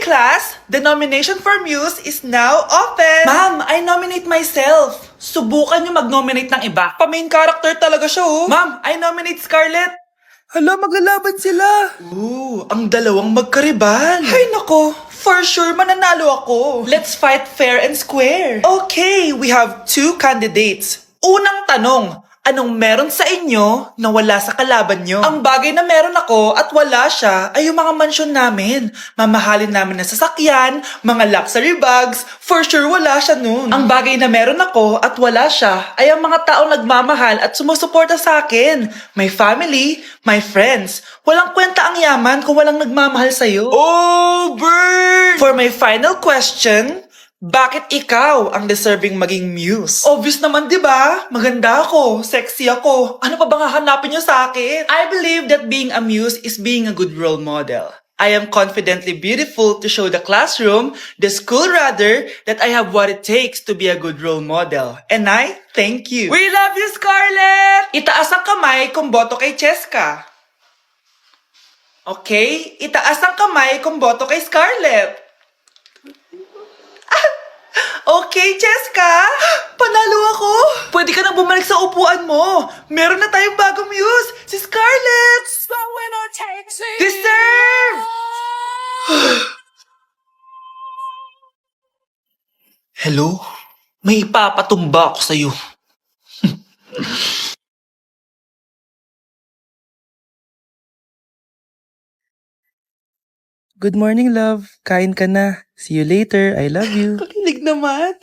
class, the nomination for Muse is now open. Ma'am, I nominate myself. Subukan niyo mag-nominate ng iba. Pa-main character talaga siya, oh. Ma'am, I nominate Scarlett. Hala, maglalaban sila. Ooh, ang dalawang magkaribal. Ay nako, for sure mananalo ako. Let's fight fair and square. Okay, we have 2 candidates. Unang tanong, anong meron sa inyo na wala sa kalaban nyo? Ang bagay na meron ako at wala siya ay yung mga mansyon namin. Mamahalin namin na sasakyan, mga luxury bags, for sure wala siya nun. Ang bagay na meron ako at wala siya ay ang mga taong nagmamahal at sumusuporta sa akin. My family, my friends. Walang kwenta ang yaman kung walang nagmamahal sa'yo. Oh, burn! For my final question, bakit ikaw ang deserving maging muse? Obvious naman, di ba? Maganda ako, sexy ako. Ano pa bang hahanapin niyo sa akin? I believe that being a muse is being a good role model. I am confidently beautiful to show the classroom, the school rather, that I have what it takes to be a good role model. And I thank you. We love you, Scarlett! Itaas ang kamay kung boto kay Cheska. Okay? Itaas ang kamay kung boto kay Scarlett. Okay, Cheska! Panalo ako! Pwede ka nang bumalik sa upuan mo! Meron na tayong bagong muse! Si Scarlett! Deserve! Hello? May ipapatumba ako sa'yo. Good morning, love. Kain ka na. See you later. I love you. Kakilig naman.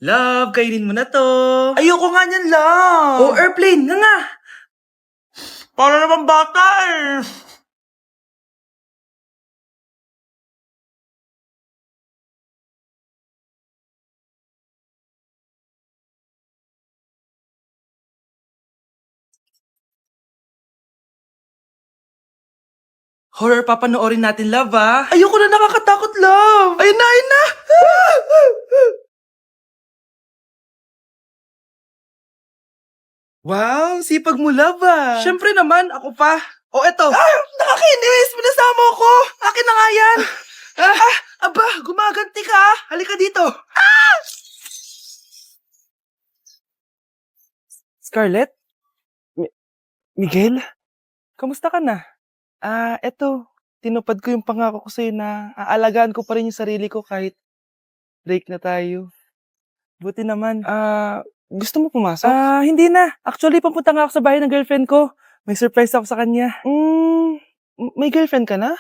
Love, kainin mo na to. Ayoko nga niyan lang. Oh, airplane. Nga. Para naman bata eh. Horror papanoorin natin, love, ah. Ayoko na, nakakatakot, love. Ayun na, ayun na. Wow, sipag mo, love, ah. Siyempre naman, ako pa. Oh, eto. Nakakainis, pinasama ako. Akin na nga yan. Aba, gumaganti ka. Halika dito. Scarlett? Miguel? Kamusta ka na? Eto. Tinupad ko yung pangako ko sa'yo na aalagaan ko pa rin yung sarili ko kahit break na tayo. Buti naman. Gusto mo pumasok? Hindi na. Actually, papunta nga ako sa bahay ng girlfriend ko. May surprise ako sa kanya. May girlfriend ka na?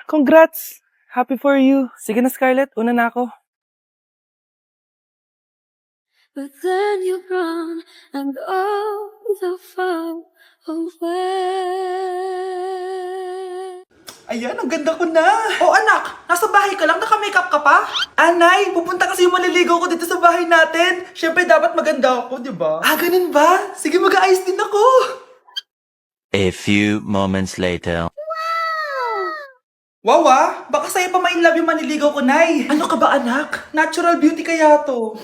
Congrats. Happy for you. Sige na, Scarlett. Una na ako. But then you run and go so far away. Ayan, ang ganda ko na. Oh anak, nasa bahay ka lang, naka-makeup ka pa? Anay, pupunta kasi yung maliligaw ko dito sa bahay natin. Siyempre dapat maganda ako, di ba? Ganun ba? Sige, mag-aayos din ako. A few moments later. Wow baka sa'yo pa ma-inlove yung maniligaw ko, Nay. Ano ka ba, anak? Natural beauty kaya to.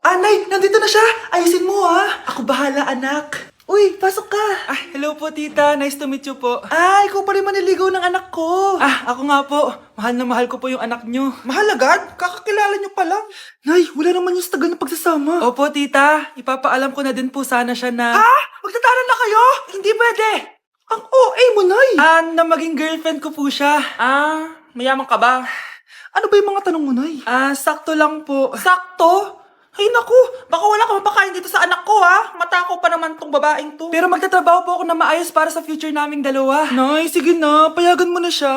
Nay, nandito na siya. Ayusin mo, ha. Ako bahala, anak. Uy, pasok ka. Hello po, tita. Nice to meet you po. Ikaw pa rin maniligaw ng anak ko. Ako nga po. Mahal na mahal ko po yung anak nyo. Mahal agad? Kakakilala niyo pa lang. Nay, wala naman yung sa tagal ng pagsasama. Opo, tita. Ipapaalam ko na din po sana siya na... Magtatanan na kayo? Hindi pwede. Ang OA mo, Nay. na maging girlfriend ko po siya. Mayaman ka ba? Ano ba yung mga tanong mo, Nay? Sakto lang po. Sakto? Ay naku, baka wala ka mapakain dito sa anak ko, ha? Matako pa naman tong babaeng to. Pero magtatrabaho po ako na maayos para sa future naming dalawa. Nay, sige na, payagan mo na siya.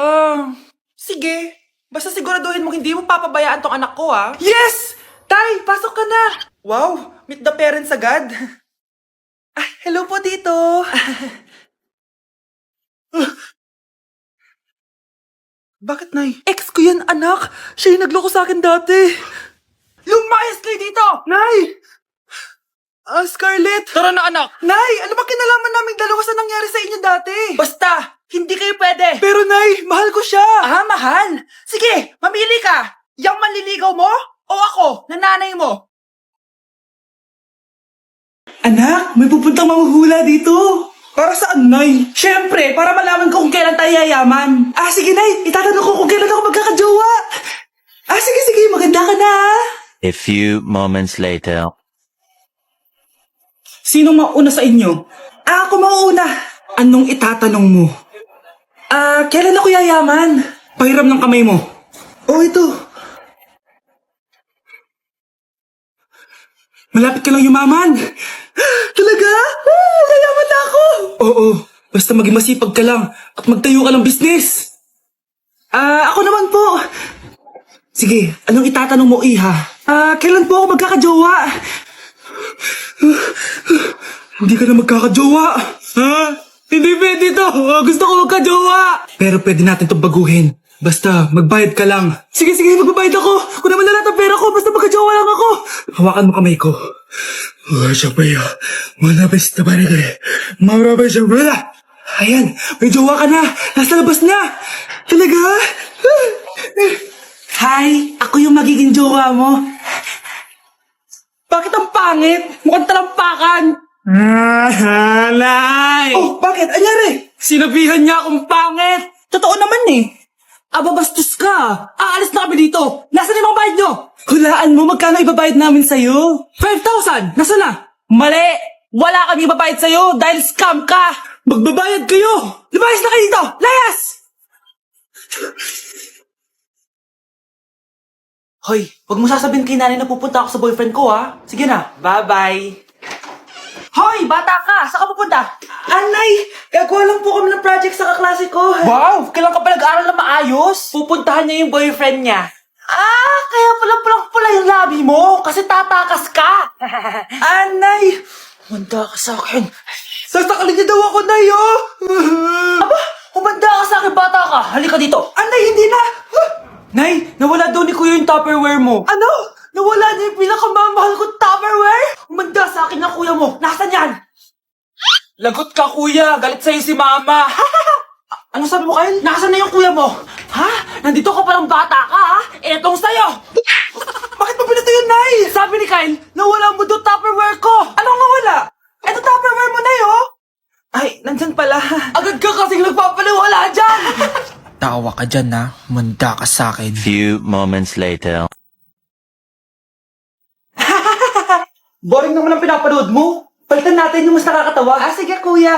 Sige, basta siguraduhin mo hindi mo papabayaan tong anak ko, ha? Yes! Tay, pasok ka na! Wow, meet the parents agad. Hello po, tito. Bakit, Nay? Ex ko yan, anak. Siya yung nagloko sa akin dati. Lumayas kayo dito! Nay! Scarlett! Tara na, anak! Nay, ano ba kinalaman naming dalawa sa nangyari sa inyo dati? Basta, hindi kayo pwede! Pero Nay, mahal ko siya! Mahal? Sige, mamili ka! Yang manliligaw mo o ako, nanay mo? Anak, may pupuntang manghuhula dito. Para saan, Nay? Siyempre, para malaman ko kung kailan tayo yayaman. Sige, Nay. Itatanong ko kung kailan ako magkakajowa. Sige. Maganda ka na, A few moments later. Sinong mauna sa inyo? Ako mauna. Anong itatanong mo? Kailan ako yayaman? Pahiram ng kamay mo. Ito. Malapit ka lang yumaman. Talaga? Yayaman na ako. Oo. Basta maging masipag ka lang at magtayo ka ng business. Ako naman po. Sige, anong itatanong mo, Iha? Kailan po ako magkakajowa? Hindi ka na magkakajowa. Hindi pwede to. Gusto ko magkajowa. Pero pwede natin itong baguhin. Basta, magbayad ka lang. Sige, magbabayad ako. Kung naman na lahat ang pera ko, basta magkajowa lang ako. Hawakan mo kamay ko. Ayan, may jowa ka na. Nasa labas na. Talaga? Hi, ako yung magiging jowa mo. Bakit ang pangit? Mukhang talampakan. Nay! Bakit? Anyari? Sinabihan niya akong pangit. Totoo naman eh. Bastos ka. Aalis na kami dito. Nasaan yung mga bayad nyo? Hulaan mo, magkano ibabayad namin sa'yo? 5,000! Nasaan na? Mali! Wala kami ibabayad sa'yo dahil scam ka! Magbabayad kayo! Lumayas na kayo dito! Layas! Hoy, wag mo sasabihin kay nanay na pupunta ako sa boyfriend ko, ha? Sige na, bye-bye. Hoy, bata ka! Saan ka pupunta? Anay, gagawa lang po kami ng project sa kaklase ko. Wow! Kailan ka pa nag-aaral na maayos? Pupuntahan niya yung boyfriend niya. Kaya pala pulang-pula yung labi mo kasi tatakas ka. Anay, humanda ka sa akin. Sasakalin niya daw ako, Nay, oh! Humanda ka sa akin, bata ka. Halika dito. Anay, hindi na. Nay, nawala daw ni Kuya yung Tupperware mo. Ano? Nawala niya yung pinakamamahal kong Tupperware? Umanda sa akin ng kuya mo. Nasaan yan? Lagot ka, kuya. Galit sa'yo si mama. Ano sabi mo, Kyle? Nasaan na yung kuya mo? Nandito ka palang bata ka, ha? Etong sa'yo. Bakit mo pinato yun, Nay? Sabi ni Kyle, nawala mo doon Tupperware ko. Anong nawala? Eto Tupperware mo, Nay, oh. Ay, nandyan pala. Agad ka kasing nagpapaliwala dyan. Tawa ka dyan, ha? Manda ka sa akin. Few moments later. Boring naman ang pinapanood mo. Palitan natin yung mas nakakatawa. Sige, kuya.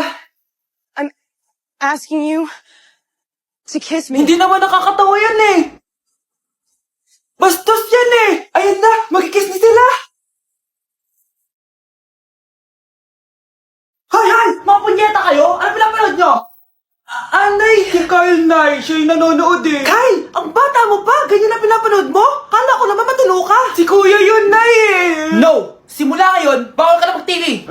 Asking you to kiss me. Hindi naman nakakatawa yan eh. Bastos yan eh. Ayun na, magkikiss na sila. Hoy! Mga punyeta kayo? Ano pinapanood nyo? Nay, si Kyle, Nay. Siya yung nanonood eh. Kyle, ang bata mo pa? Ganyan na pinapanood mo? Kala ko naman matulog ka. Si kuya yun, Nay eh. No! Simula ngayon, bawal ka na mag-TV.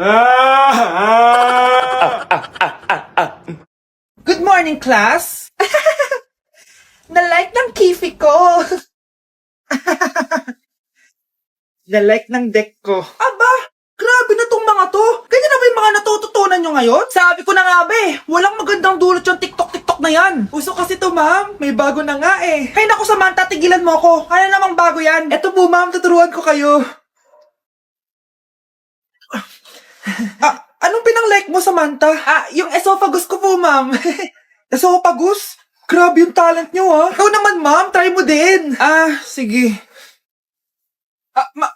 Good morning, class. Na-like ng kifi ko. Na-like ng deck ko. Aba, grabe na tong mga to. Ganyan na ba yung mga natututunan nyo ngayon? Sabi ko na nga ba eh, walang magandang dulot yung TikTok na yan. Uso kasi to, ma'am. May bago na nga eh. Hay naku, Samantha, tigilan mo ako. Ano namang bago yan? Eto po, ma'am, tuturuan ko kayo. Anong pinang-like mo, Samantha? Yung esophagus ko po, ma'am. Esophagus? Grabe yung talent nyo, ha? Ikaw naman, ma'am. Try mo din. Sige.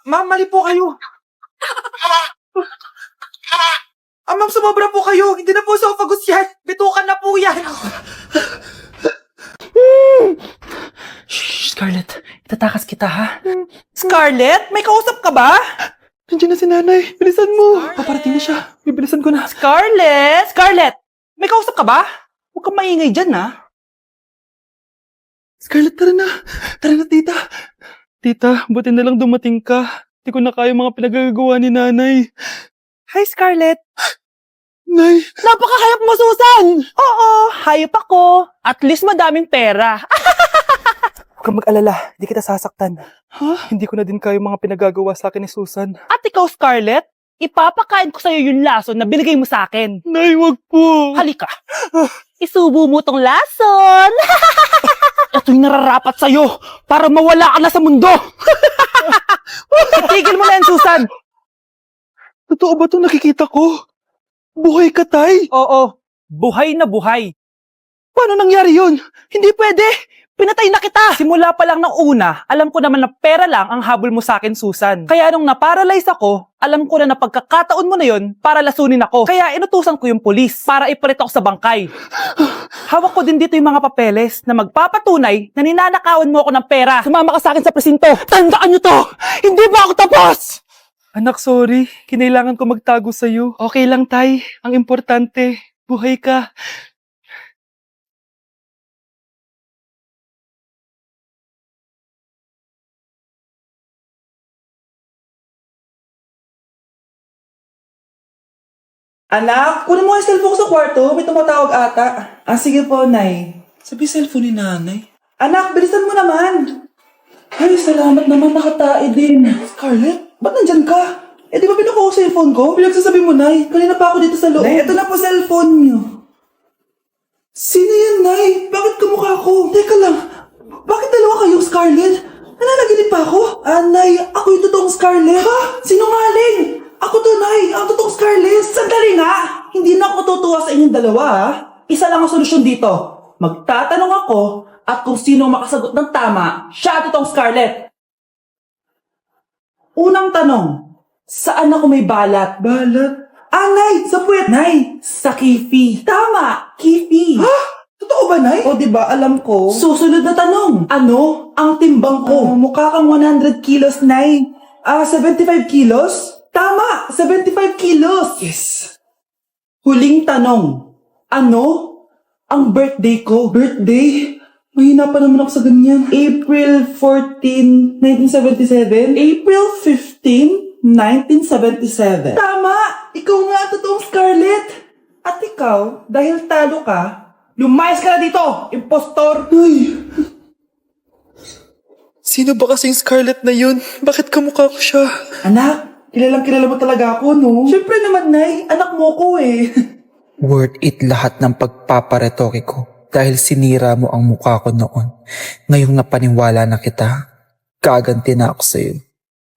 Ma'am, mali po kayo. Ma'am, sumobra po kayo. Hindi na po esophagus yan. Bitukan na po yan. Shh, Scarlett. Itatakas kita, ha? Scarlett? May kausap ka ba? Nandiyan na si nanay. Bilisan mo. Paparating na siya. Bibilisan ko na. Scarlett! Scarlett! May kausap ka ba? Huwag kang maingay dyan, ha? Scarlett, tara na. Tara na, tita. Tita, buti na lang dumating ka. Hindi ko na kaya mga pinagagawa ni nanay. Hi, Scarlett. Nay, Napakahayap mo, Susan! Oo, hayop ako. At least madaming pera. huwag kang mag-alala. Hindi kita sasaktan. Hindi ko na din kaya mga pinagagawa sa akin ni Susan. At ikaw, Scarlett, ipapakain ko sa'yo yung lason na binigay mo sa akin. Nay, wag po. Halika. Isubo mo tong lason. Ito'y nararapat sa'yo para mawala ka na sa mundo. Itigil mo na yan, Susan. Totoo ba itong nakikita ko? Buhay ka, Tay? Oo, buhay na buhay. Paano nangyari yun? Hindi pwede! Pinatay na kita! Simula pa lang ng una, alam ko naman na pera lang ang habol mo sa akin, Susan. Kaya nung naparalyze ako, alam ko na pagkakataon mo na yun para lasunin ako. Kaya inutusan ko yung polis para ipalit ako sa bangkay. Hawak ko din dito yung mga papeles na magpapatunay na ninanakawan mo ako ng pera. Sumama ka sa akin sa presinto. Tandaan niyo to! Hindi pa ako tapos! Anak, sorry. Kinailangan ko magtago sa'yo. Okay lang, Tay. Ang importante, buhay ka. Anak, kunin mo yung cellphone ko sa kwarto. May tumatawag ata. Sige po, Nay. Sabi cellphone ni nanay. Anak, bilisan mo naman. Ay, salamat naman. Nakatae din. Scarlett, ba't nandyan ka? Di ba pinukuha ko sa cellphone ko? Pinagsasabi mo, Nay. Kanina pa ako dito sa loob. Nay, eto na po cellphone niyo. Sino yan, Nay? Bakit kamukha ko? Teka lang. Bakit dalawa kayong Scarlett? Nananaginip pa ako? Nay, ako yung totoong Scarlett. Ha? Sinungaling? Ako to, Nay. Ang totoong Scarlett. Sandali nga. Hindi na ako tutuwa sa inyong dalawa, ha? Isa lang ang solusyon dito. Magtatanong ako at kung sino makasagot ng tama, siya totoong Scarlett. Unang tanong, saan ako may balat? Balat? Nay, sa puwet. Nay, sa kifi. Tama, kifi. Ha? Totoo ba, Nay? O, diba, alam ko. Susunod na tanong. Ano ang timbang ko? Mukha kang 100 kilos, Nay. 75 kilos? Tama, 75 kilos. Yes. Huling tanong. Ano ang birthday ko? Birthday? Mahina pa naman ako sa ganyan. April 14, 1977? April 15, 1977. Tama! Ikaw nga ang totoong Scarlett! At ikaw, dahil talo ka, lumayas ka na dito, impostor! Ay! Sino ba kasing Scarlett na yun? Bakit kamukha ko siya? Anak, kilala mo talaga ako, no? Siyempre naman, Nay. Anak mo ko eh. Worth it lahat ng pagpaparetoke ko dahil sinira mo ang mukha ko noon. Ngayong napaniwala na kita, gaganti na ako sa'yo.